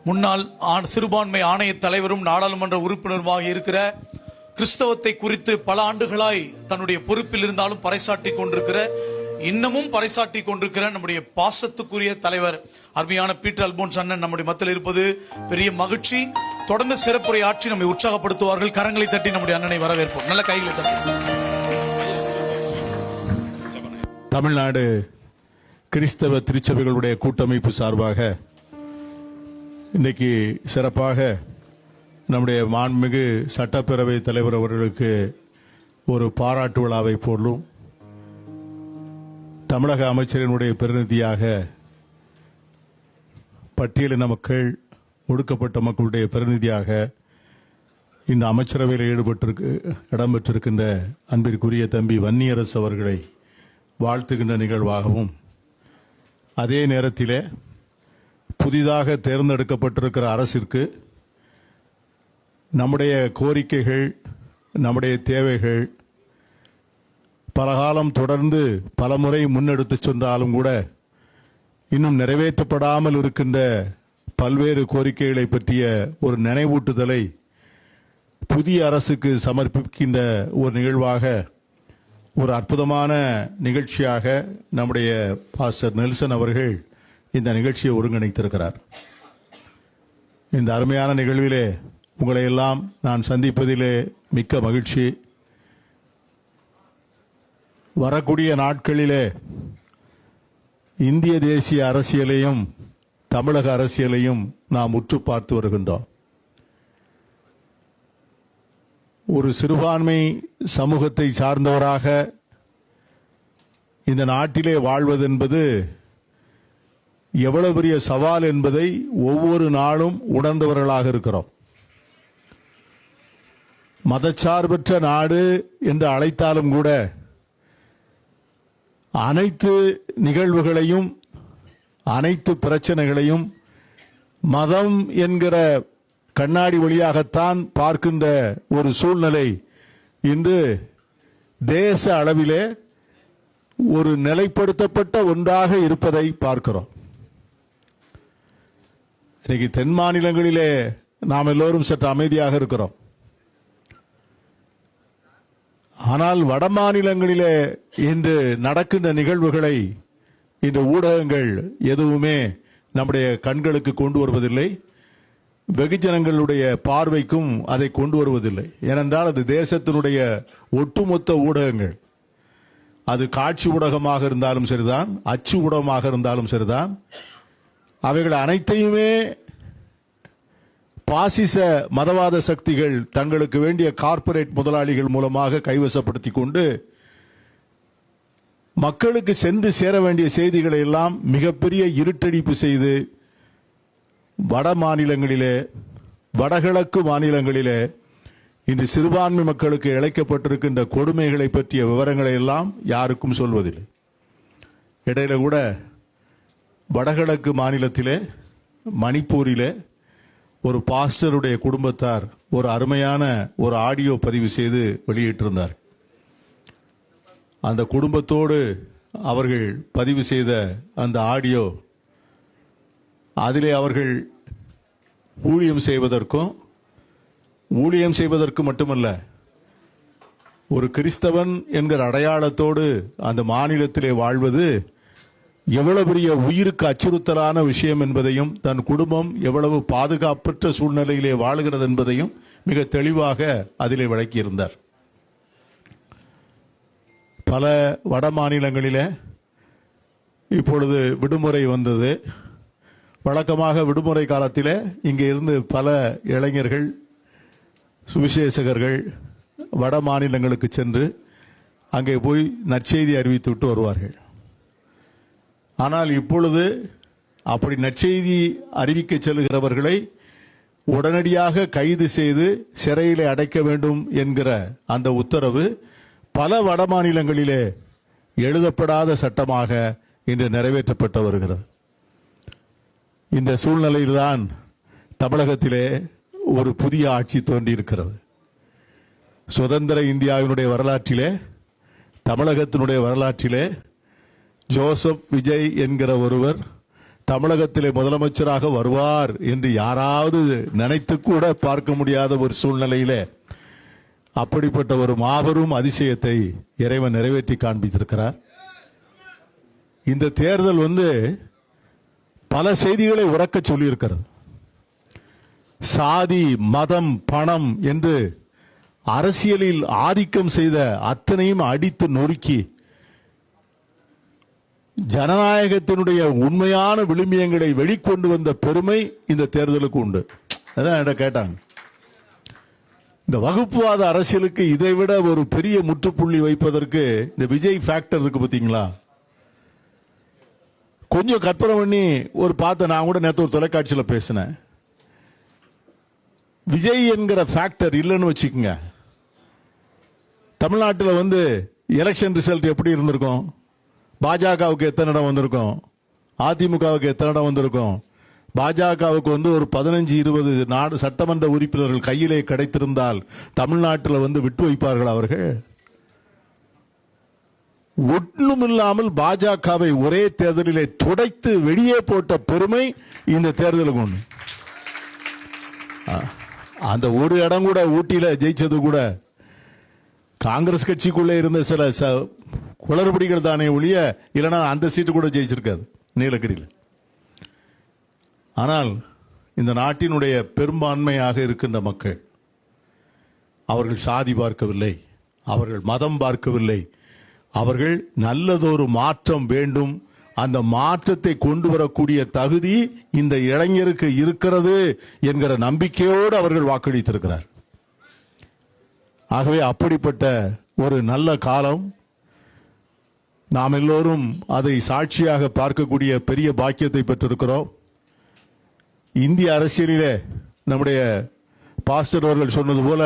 முன்னாள் சிறுபான்மை ஆணைய தலைவரும் நாடாளுமன்ற உறுப்பினருமாக இருக்கிற, கிறிஸ்தவத்தை குறித்து பல ஆண்டுகளாய் தன்னுடைய பொறுப்பில் இருந்தாலும் பறைசாட்டி கொண்டிருக்கிற, இன்னமும் பறைசாட்டி கொண்டிருக்கிற நம்முடைய பாசத்துக்குரிய தலைவர் அருமையான பீட்டர் அல்போன்ஸ் அண்ணன் நம்முடைய மத்தியில் இருப்பது பெரிய மகிழ்ச்சி. தொடர்ந்து சிறப்புரை ஆற்றி நம்மை உற்சாகப்படுத்துவார்கள். கரங்களை தட்டி நம்முடைய அண்ணனை வரவேற்போம். நல்ல கைகளை தட்டி. தமிழ்நாடு கிறிஸ்தவ திருச்சபைகளுடைய கூட்டமைப்பு சார்பாக இன்னைக்கு சிறப்பாக நம்முடைய மாண்புமிகு சட்டப்பேரவை தலைவர் அவர்களுக்கு ஒரு பாராட்டு விழாவை போலும், தமிழக அமைச்சரினுடைய பிரதிநிதியாக பட்டியலின மக்கள், ஒடுக்கப்பட்ட மக்களுடைய பிரதிநிதியாக இந்த அமைச்சரவையில் இடம்பெற்றிருக்கின்ற அன்பிற்குரிய தம்பி வன்னியரசு அவர்களை வாழ்த்துகின்ற நிகழ்வாகவும், அதே நேரத்தில் புதிதாக தேர்ந்தெடுக்கப்பட்டிருக்கிற அரசிற்கு நம்முடைய கோரிக்கைகள், நம்முடைய தேவைகள் பலகாலம் தொடர்ந்து பலமுறை முன்னெடுத்து சென்றாலும் கூட இன்னும் நிறைவேற்றப்படாமல் இருக்கின்ற பல்வேறு கோரிக்கைகளை பற்றிய ஒரு நினைவூட்டுதலை புதிய அரசுக்கு சமர்ப்பிக்கின்ற ஒரு நிகழ்வாக, ஒரு அற்புதமான நிகழ்ச்சியாக நம்முடைய பாஸ்டர் நெல்சன் அவர்கள் இந்த நிகழ்ச்சியை ஒருங்கிணைத்திருக்கிறார். இந்த அருமையான நிகழ்விலே உங்களை எல்லாம் நான் சந்திப்பதிலே மிக்க மகிழ்ச்சி. வரக்கூடிய நாட்களிலே இந்திய தேசிய அரசியலையும் தமிழக அரசியலையும் நாம் உற்று பார்த்து வருகின்றோம். ஒரு சிறுபான்மை சமூகத்தை சார்ந்தவராக இந்த நாட்டிலே வாழ்வது என்பது எவ்வளவு பெரிய சவால் என்பதை ஒவ்வொரு நாளும் உணர்ந்தவர்களாக இருக்கிறோம். மதச்சார்பற்ற நாடு என்று அழைத்தாலும் கூட அனைத்து நிகழ்வுகளையும், அனைத்து பிரச்சனைகளையும் மதம் என்கிற கண்ணாடி வழியாகத்தான் பார்க்கின்ற ஒரு சூழ்நிலை இன்று தேச அளவிலே ஒரு நிலைப்படுத்தப்பட்ட ஒன்றாக இருப்பதை பார்க்கிறோம். இன்னைக்கு தென் மாநிலங்களிலே நாம் எல்லோரும் சற்று அமைதியாக இருக்கிறோம். ஆனால் வட மாநிலங்களிலே இன்று நடக்கின்ற நிகழ்வுகளை இந்த ஊடகங்கள் எதுவுமே நம்முடைய கண்களுக்கு கொண்டு வருவதில்லை, வெகுஜனங்களுடைய பார்வைக்கும் அதை கொண்டு வருவதில்லை. ஏனென்றால் அது தேசத்தினுடைய ஒட்டுமொத்த ஊடகங்கள், அது காட்சி ஊடகமாக இருந்தாலும் சரிதான், அச்சு ஊடகமாக இருந்தாலும் சரிதான், அவைகள் அனைத்தையுமே பாசிச மதவாத சக்திகள் தங்களுக்கு வேண்டிய கார்ப்பரேட் முதலாளிகள் மூலமாக கைவசப்படுத்திக் கொண்டு மக்களுக்கு சென்று சேர வேண்டிய செய்திகளை எல்லாம் மிகப்பெரிய இருட்டடிப்பு செய்து வட மாநிலங்களிலே, வடகிழக்கு மாநிலங்களிலே இன்று சிறுபான்மை மக்களுக்கு இழைக்கப்பட்டிருக்கின்ற கொடுமைகளை பற்றிய விவரங்களை எல்லாம் யாருக்கும் சொல்வதில்லை. இடையில கூட வடகிழக்கு மாநிலத்திலே, மணிப்பூரிலே ஒரு பாஸ்டருடைய குடும்பத்தார் ஒரு அருமையான ஒரு ஆடியோ பதிவு செய்து வெளியிட்டிருந்தார். அந்த குடும்பத்தோடு அவர்கள் பதிவு செய்த அந்த ஆடியோ, அதிலே அவர்கள் ஊழியம் செய்வதற்கு மட்டுமல்ல, ஒரு கிறிஸ்தவன் என்கிற அடையாளத்தோடு அந்த மாநிலத்திலே வாழ்வது எவ்வளவு பெரிய உயிருக்கு அச்சுறுத்தலான விஷயம் என்பதையும், தன் குடும்பம் எவ்வளவு பாதுகாப்பற்ற சூழ்நிலையிலே வாழுகிறது என்பதையும் மிக தெளிவாக அதிலே விளக்கியிருந்தார். பல வட மாநிலங்களிலே இப்பொழுது விடுமுறை வந்தது. வழக்கமாக விடுமுறை காலத்திலே இங்கே இருந்து பல இளைஞர்கள், சுவிசேஷகர்கள் வட மாநிலங்களுக்கு சென்று அங்கே போய் நற்செய்தி அறிவித்து விட்டு வருவார்கள். ஆனால் இப்பொழுது அப்படி நற்செய்தி அறிவிக்க செல்கிறவர்களை உடனடியாக கைது செய்து சிறையிலே அடைக்க வேண்டும் என்கிற அந்த உத்தரவு பல வட மாநிலங்களிலே எழுதப்படாத சட்டமாக இன்று நிறைவேற்றப்பட்டு வருகிறது. இந்த சூழ்நிலையில்தான் தமிழகத்திலே ஒரு புதிய ஆட்சி தோன்றியிருக்கிறது. சுதந்திர இந்தியாவினுடைய வரலாற்றிலே, தமிழகத்தினுடைய வரலாற்றிலே ஜோசப் விஜய் என்கிற ஒருவர் தமிழகத்திலே முதலமைச்சராக வருவார் என்று யாராவது நினைத்து கூட பார்க்க முடியாத ஒரு சூழ்நிலையிலே அப்படிப்பட்ட ஒரு மாபெரும் அதிசயத்தை இறைவன் நிறைவேற்றி காண்பித்திருக்கிறார். இந்த தேர்தல் பல செய்திகளை உறக்க சொல்லியிருக்கிறது. சாதி, மதம், பணம் என்று அரசியலில் ஆதிக்கம் செய்த அத்தனையும் அடித்து நொறுக்கி ஜனநாயகத்தினுடைய உண்மையான விழுமியங்களை வெளிக்கொண்டு வந்த பெருமை இந்த தேர்தலுக்கு உண்டு. அதான் என்கிட்ட கேட்டாங்க, இந்த வகுப்புவாத அரசியலுக்கு இதைவிட ஒரு பெரிய முற்றுப்புள்ளி வைப்பதற்கு இந்த விஜய் ஃபேக்டர் இருக்கு பார்த்தீங்களா? கொஞ்சம் கற்பனை பண்ணி ஒரு பார்த்த, நான் கூட நேற்று ஒரு தொலைக்காட்சியில் பேசினேன். விஜய் என்கிற ஃபேக்டர் இல்லைன்னு வச்சுக்கோங்க, தமிழ்நாட்டில் எலெக்ஷன் ரிசல்ட் எப்படி இருந்திருக்கும்? பாஜகவுக்கு எத்தனை இடம் வந்திருக்கும்? அதிமுகவுக்கு எத்தனை இடம் வந்திருக்கும்? பாஜகவுக்கு ஒரு 15-20 நாடு சட்டமன்ற உறுப்பினர்கள் கையிலே கிடைத்திருந்தால் தமிழ்நாட்டில் விட்டு வைப்பார்கள் அவர்கள்? ஒன்றும் இல்லாமல் பாஜகவை ஒரே தேர்தலிலே துடைத்து வெளியே போட்ட பெருமை இந்த தேர்தலுக்கு உண்டு. அந்த ஒரு இடம் கூட ஊட்டியில ஜெயிச்சது கூட காங்கிரஸ் கட்சிக்குள்ளே இருந்த சில குளறுபடிகள் தானே ஒழிய, இல்லைன்னா அந்த சீட்டு கூட ஜெயிச்சிருக்காது நீலகிரியில். ஆனால் இந்த நாட்டினுடைய பெரும்பான்மையாக இருக்கின்ற மக்கள் அவர்கள் சாதி பார்க்கவில்லை, அவர்கள் மதம் பார்க்கவில்லை, அவர்கள் நல்லதொரு மாற்றம் வேண்டும், அந்த மாற்றத்தை கொண்டு வரக்கூடிய தகுதி இந்த இளைஞருக்கு இருக்கிறது என்கிற நம்பிக்கையோடு அவர்கள் வாக்களித்திருக்கிறார். ஆகவே அப்படிப்பட்ட ஒரு நல்ல காலம், நாம் எல்லோரும் அதை சாட்சியாக பார்க்கக்கூடிய பெரிய பாக்கியத்தை பெற்றிருக்கிறோம். இந்திய அரசியலிலே நம்முடைய பாஸ்டர் அவர்கள் சொன்னது போல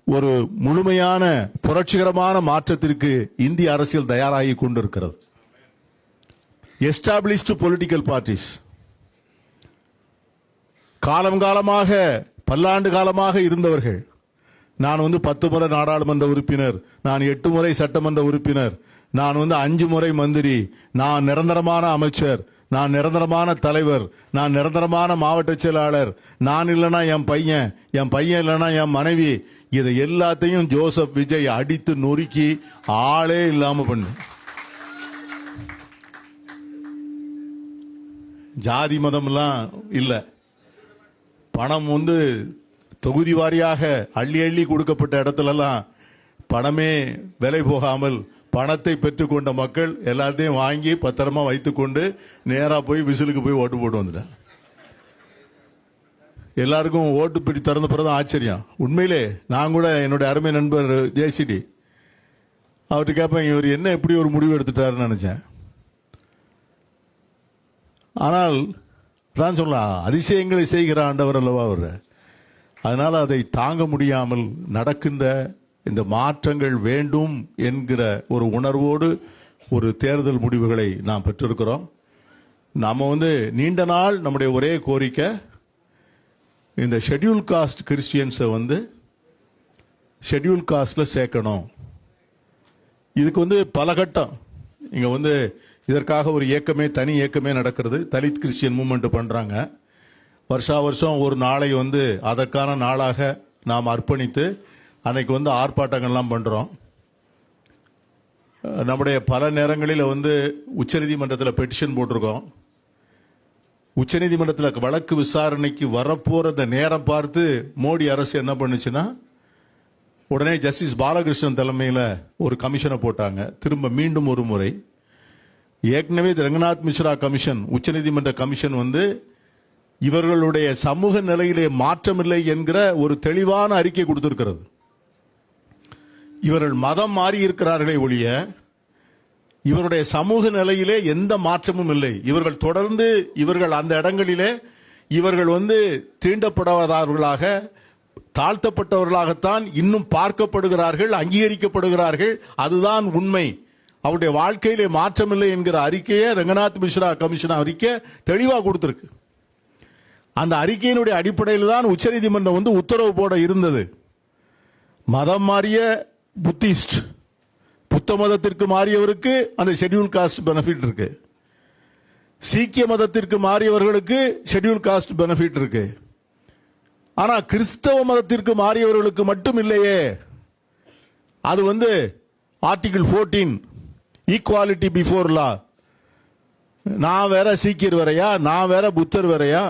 ஒரு முழுமையான புரட்சிகரமான மாற்றத்திற்கு இந்திய அரசியல் தயாராகி கொண்டிருக்கிறது. எஸ்டாப்ளிஷ்டு பொலிட்டிக்கல் பார்ட்டிஸ் காலம் காலமாக பல்லாண்டு காலமாக இருந்தவர்கள். நான் 10 முறை நாடாளுமன்ற உறுப்பினர், நான் 8 முறை சட்டமன்ற உறுப்பினர், நான் 5 முறை மந்திரி, நான் நிரந்தரமான அமைச்சர், நான் நிரந்தரமான தலைவர், நான் நிரந்தரமான மாவட்ட செயலாளர், நான் இல்லைன்னா என் பையன் இல்லைன்னா என் மனைவி, இதை எல்லாத்தையும் ஜோசப் விஜய் அடித்து நொறுக்கி ஆளே இல்லாம பண்ணு. ஜாதி மதம்லாம் இல்லை, பணம் தொகுதி வாரியாக அள்ளி அள்ளி கொடுக்கப்பட்ட இடத்துலலாம் பணமே விலை போகாமல் பணத்தை பெற்றுக்கொண்ட மக்கள் எல்லாத்தையும் வாங்கி பத்திரமா வைத்துக்கொண்டு நேரா போய் விசிலுக்கு போய் ஓட்டு போட்டு வந்துட்டாங்க. எல்லாருக்கும் ஓட்டு பிடி திறந்த பிறகு ஆச்சரியம். உண்மையிலே நான் கூட என்னுடைய அருமை நண்பர் ஜேசிடி அவர்கிட்ட கேட்பேன், இவர் என்ன எப்படி ஒரு முடிவு எடுத்துட்டாருன்னு நினைச்சேன். ஆனால் தான் சொல்லலாம், அதிசயங்களை செய்கிற ஆண்டவர் அல்லவா அவர். அதனால அதை தாங்க முடியாமல் நடக்கின்ற இந்த மாற்றங்கள் வேண்டும் என்கிற ஒரு உணர்வோடு ஒரு தேர்தல் முடிவுகளை நாம் பெற்றிருக்கிறோம். நாம நீண்ட நாள் நம்முடைய ஒரே கோரிக்கை, இந்த ஷெட்யூல் காஸ்ட் கிறிஸ்டியன்ஸை ஷெட்யூல் காஸ்ட்ல சேர்க்கணும். இதுக்கு பல கட்டம். இங்க இதற்காக ஒரு இயக்கமே, தனி இயக்கமே நடக்கிறது. தலித் கிறிஸ்டியன் மூவ்மெண்ட் பண்றாங்க. வருஷா வருஷம் ஒரு நாளை அதற்கான நாளாக நாம் அர்ப்பணித்து அன்னைக்கு ஆர்ப்பாட்டங்கள்லாம் பண்றோம். நம்முடைய பல நேரங்களில் உச்சநீதிமன்றத்தில் பெட்டிஷன் போட்டிருக்கோம். உச்சநீதிமன்றத்தில் வழக்கு விசாரணைக்கு வரப்போற அந்த நேரம் பார்த்து மோடி அரசு என்ன பண்ணுச்சுன்னா, உடனே ஜஸ்டிஸ் பாலகிருஷ்ணன் தலைமையில் ஒரு கமிஷனை போட்டாங்க. திரும்ப மீண்டும் ஒரு முறை ஏற்கனவே ரங்கநாத் மிஸ்ரா கமிஷன், உச்சநீதிமன்ற கமிஷன் இவர்களுடைய சமூக நிலையிலே மாற்றமில்லை என்கிற ஒரு தெளிவான அறிக்கை கொடுத்திருக்கிறது. இவர்கள் மதம் மாறி இருக்கிறார்களே ஒழிய இவருடைய சமூக நிலையிலே எந்த மாற்றமும் இல்லை. இவர்கள் தொடர்ந்து அந்த இடங்களிலே இவர்கள் தீண்டப்படாதவர்களாக, தாழ்த்தப்பட்டவர்களாகத்தான் இன்னும் பார்க்கப்படுகிறார்கள், அங்கீகரிக்கப்படுகிறார்கள். அதுதான் உண்மை. அவருடைய வாழ்க்கையிலே மாற்றமில்லை என்கிற அறிக்கையை ரங்கநாத் மிஸ்ரா கமிஷன் அறிக்கை தெளிவாக கொடுத்திருக்கு. அந்த அறிக்கையினுடைய அடிப்படையில் தான் உச்சநீதிமன்றம் உத்தரவு போட இருந்தது. மதம் மாறிய புத்திஸ்ட், புத்த மதத்திற்கு மாறியவருக்கு அந்த ஷெட்யூல் காஸ்ட் பெனிஃபிட் இருக்கு. சீக்கிய மதத்திற்கு மாறியவர்களுக்கு ஷெட்யூல் காஸ்ட் பெனிஃபிட் இருக்கு. ஆனா கிறிஸ்தவ மதத்திற்கு மாறியவர்களுக்கு மட்டும் இல்லையே. அது ஆர்டிகிள் 14 ஈக்குவாலிட்டி பிஃபோர் லா. நான் வேற சீக்கியர் வேறையா, நான் வேற புத்தர் வேறையா,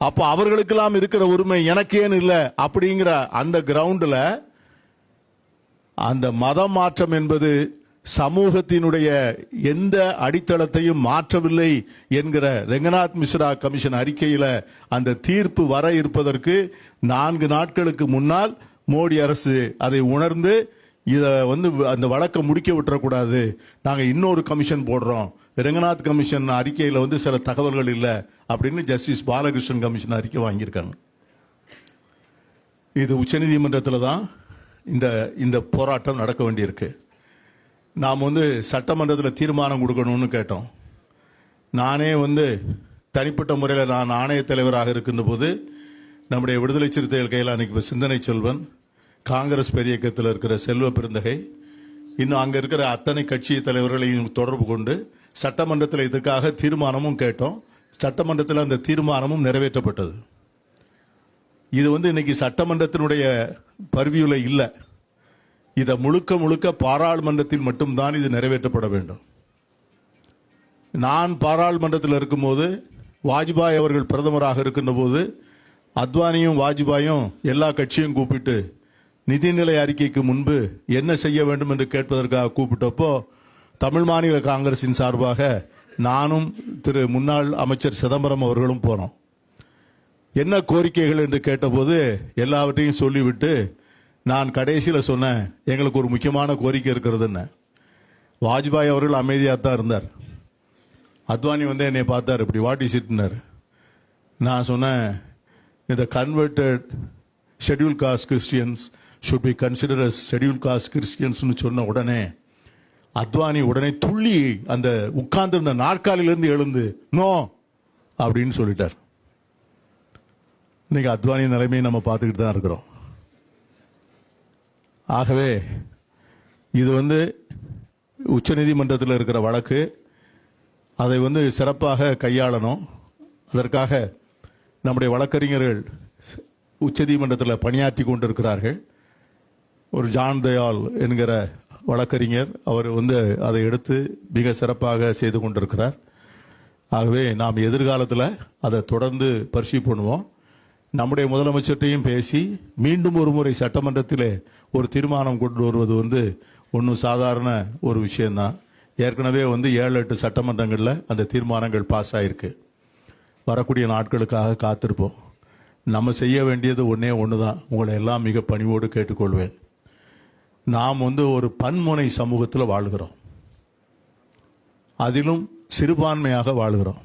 அப்ப அவர்களுக்கெல்லாம் இருக்கிற உரிமை எனக்கு ஏன் இல்லை அப்படிங்கிற அந்த கிரவுண்ட்ல அந்த மதம் மாற்றம் என்பது சமூகத்தினுடைய எந்த அடித்தளத்தையும் மாற்றவில்லை என்கிற ரெங்கநாத் மிஸ்ரா கமிஷன் அறிக்கையில அந்த தீர்ப்பு வர இருப்பதற்கு 4 நாட்களுக்கு முன்னால் மோடி அரசு அதை உணர்ந்து இத அந்த வழக்கை முடிக்க விட்டுறக்கூடாது, நாங்க இன்னொரு கமிஷன் போடுறோம், ரெங்கநாத் கமிஷன் அறிக்கையில சில தகவல்கள் இல்லை அப்படின்னு ஜஸ்டிஸ் பாலகிருஷ்ணன் கமிஷன் அறிக்கை வாங்கியிருக்காங்க. இது உச்சநீதிமன்றத்தில் தான் இந்த போராட்டம் நடக்க வேண்டியிருக்கு. நாம் சட்டமன்றத்தில் தீர்மானம் கொடுக்கணும்னு கேட்டோம். நானே தனிப்பட்ட முறையில் நான் ஆணைய தலைவராக இருக்கின்ற போது நம்முடைய விடுதலை சிறுத்தைகள் கையில் அன்னைக்கு சிந்தனை செல்வன், காங்கிரஸ் பெரியக்கத்தில் இருக்கிற செல்வ பெருந்தகை, இன்னும் அங்கே இருக்கிற அத்தனை கட்சி தலைவர்களையும் தொடர்பு கொண்டு சட்டமன்றத்தில் இதற்காக தீர்மானமும் கேட்டோம். சட்டமன்றத்தில் அந்த தீர்மானமும் நிறைவேற்றப்பட்டது. இது இன்னைக்கு சட்டமன்றத்தினுடைய பர்வியூல இல்லை. இதை முழுக்க முழுக்க பாராளுமன்றத்தில் மட்டும்தான் இது நிறைவேற்றப்பட வேண்டும். நான் பாராளுமன்றத்தில் இருக்கும்போது, வாஜ்பாய் அவர்கள் பிரதமராக இருக்கின்ற போது, அத்வானியும் வாஜ்பாயும் எல்லா கட்சியும் கூப்பிட்டு நிதிநிலை அறிக்கைக்கு முன்பு என்ன செய்ய வேண்டும் என்று கேட்பதற்காக கூப்பிட்டப்போ தமிழ் மாநில காங்கிரசின் சார்பாக நானும் திரு முன்னாள் அமைச்சர் சிதம்பரம் அவர்களும் போனோம். என்ன கோரிக்கைகள் என்று கேட்டபோது எல்லாவற்றையும் சொல்லிவிட்டு நான் கடைசியில் சொன்னேன், எங்களுக்கு ஒரு முக்கியமான கோரிக்கை இருக்கிறதுன்னு. வாஜ்பாய் அவர்கள் அமைதியாக தான் இருந்தார். அத்வானி என்னை பார்த்தார், இப்படி வாட் இஸ் இட்னார். நான் சொன்னேன், இந்த converted schedule cost Christians should be considered as scheduled caste Christians சொன்ன உடனே அத்வானி உடனே துள்ளி அந்த உட்கார்ந்திருந்த நாற்காலிலிருந்து எழுந்து நோ அப்படின்னு சொல்லிட்டார். இன்னைக்கு அத்வானி நிலைமையை நம்ம பார்த்துக்கிட்டு தான் இருக்கிறோம். ஆகவே இது உச்சநீதிமன்றத்தில் இருக்கிற வழக்கு, அதை சிறப்பாக கையாளணும். அதற்காக நம்முடைய வழக்கறிஞர்கள் உச்சநீதிமன்றத்தில் பணியாற்றி கொண்டிருக்கிறார்கள். ஒரு ஜான் தயால் என்கிற வழக்கறிஞர் அவர் அதை எடுத்து மிக சிறப்பாக செய்து கொண்டிருக்கிறார். ஆகவே நாம் எதிர்காலத்தில் அதை தொடர்ந்து பரிசீலனை பண்ணுவோம். நம்முடைய முதலமைச்சர்கிட்டையும் பேசி மீண்டும் ஒரு முறை சட்டமன்றத்திலே ஒரு தீர்மானம் கொண்டு வருவது ஒன்றும் சாதாரண ஒரு விஷயம்தான். ஏற்கனவே 7-8 சட்டமன்றங்களில் அந்த தீர்மானங்கள் பாஸ் ஆயிருக்கு. வரக்கூடிய நாட்களுக்காக காத்திருப்போம். நம்ம செய்ய வேண்டியது ஒன்று தான். உங்களை எல்லாம் மிக பணிவோடு கேட்டுக்கொள்வேன். நாம் ஒரு பன்முனை சமூகத்தில் வாழ்கிறோம், அதிலும் சிறுபான்மையாக வாழ்கிறோம்.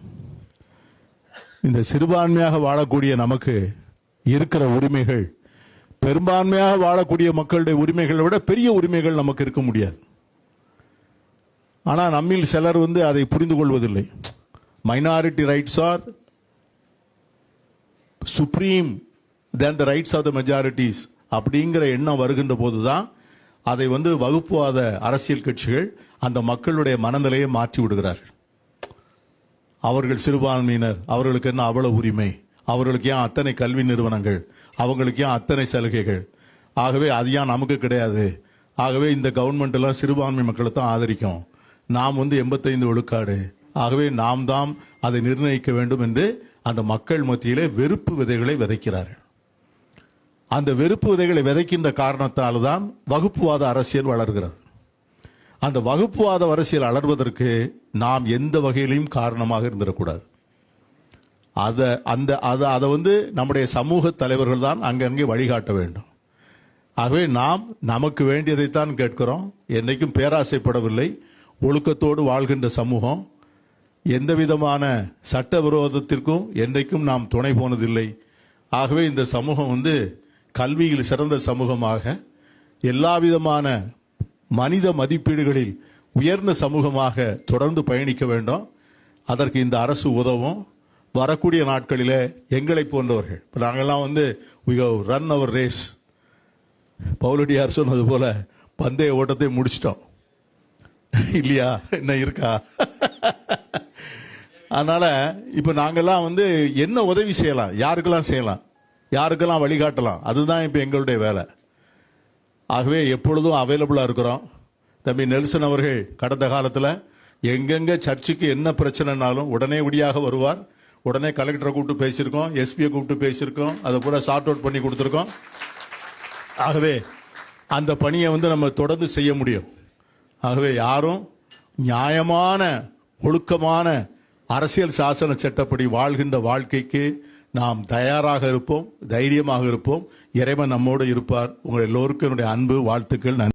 இந்த சிறுபான்மையாக வாழக்கூடிய நமக்கு இருக்கிற உரிமைகள் பெரும்பான்மையாக வாழக்கூடிய மக்களுடைய உரிமைகளை விட பெரிய உரிமைகள் நமக்கு இருக்க முடியாது. ஆனால் நம்மில் சிலர் அதை புரிந்து கொள்வதில்லை. Minority rights are supreme than the rights of the majorities அப்படிங்கிற எண்ணம் வருகின்ற போதுதான் அதை வகுப்புவாத அரசியல் கட்சிகள் அந்த மக்களுடைய மனநிலையை மாற்றி விடுகிறார்கள். அவர்கள் சிறுபான்மையினர், அவர்களுக்கு என்ன அவ்வளவு உரிமை, அவர்களுக்கு ஏன் அத்தனை கல்வி நிறுவனங்கள், அவங்களுக்கு ஏன் அத்தனை சலுகைகள், ஆகவே அது ஏன் நமக்கு கிடையாது, ஆகவே இந்த கவர்மெண்ட் எல்லாம் சிறுபான்மை மக்களை தான் ஆதரிக்கும், நாம் 85 விழுக்காடு, ஆகவே நாம் தான் அதை நிர்ணயிக்க வேண்டும் என்று அந்த மக்கள் மத்தியிலே வெறுப்பு விதைகளை விதைக்கிறார்கள். அந்த வெறுப்பு விதைகளை விதைக்கின்ற காரணத்தால் தான் வகுப்புவாத அரசியல் வளர்கிறது. அந்த வகுப்புவாத அரசியல் வளர்வதற்கு நாம் எந்த வகையிலையும் காரணமாக இருந்துடக்கூடாது. அதை நம்முடைய சமூக தலைவர்கள் தான் அங்கங்கே வழிகாட்ட வேண்டும். ஆகவே நாம் நமக்கு வேண்டியதைத்தான் கேட்கிறோம். என்னைக்கும் பேராசைப்படவில்லை. ஒழுக்கத்தோடு வாழ்கின்ற சமூகம். எந்த விதமான சட்டவிரோதத்திற்கும் என்றைக்கும் நாம் துணை போனதில்லை. ஆகவே இந்த சமூகம் கல்வியில் சிறந்த சமூகமாக, எல்லா விதமான மனித மதிப்பீடுகளில் உயர்ந்த சமூகமாக தொடர்ந்து பயணிக்க வேண்டும். அதற்கு இந்த அரசு உதவும். வரக்கூடிய நாட்களிலே எங்களை போன்றவர்கள், நாங்கள்லாம் we have run our race. பவுலடியார் சொன்னது போல பந்தய ஓட்டத்தை முடிச்சிட்டோம் இல்லையா? என்ன இருக்கா? அதனால இப்ப நாங்கெல்லாம் வந்து என்ன உதவி செய்யலாம், யாருக்கெல்லாம் செய்யலாம், யாருக்கெல்லாம் வழிகாட்டலாம், அதுதான் இப்ப எங்களுடைய வேலை. ஆகவே எப்பொழுதும் அவைலபிளா இருக்கிறோம். தம்பி நெல்சன் அவர்கள் கடந்த காலத்தில் எங்கெங்க சர்ச்சுக்கு என்ன பிரச்சனைனாலும் உடனே உடியாக வருவார். உடனே கலெக்டரை கூப்பிட்டு பேசியிருக்கோம், எஸ்பியை கூப்பிட்டு பேசியிருக்கோம், அதை பூரா சார்ட் அவுட் பண்ணி கொடுத்துருக்கோம். ஆகவே அந்த பணியை வந்து நம்ம தொடர்ந்து செய்ய முடியும். ஆகவே யாரும் நியாயமான ஒழுக்கமான அரசியல் சாசன சட்டப்படி வாழ்கின்ற வாழ்க்கைக்கு நாம் தயாராக இருப்போம், தைரியமாக இருப்போம். இறைவன் நம்மோடு இருப்பார். உங்கள் எல்லோருக்கும் என்னுடைய அன்பு வாழ்த்துக்கள். நன்றி.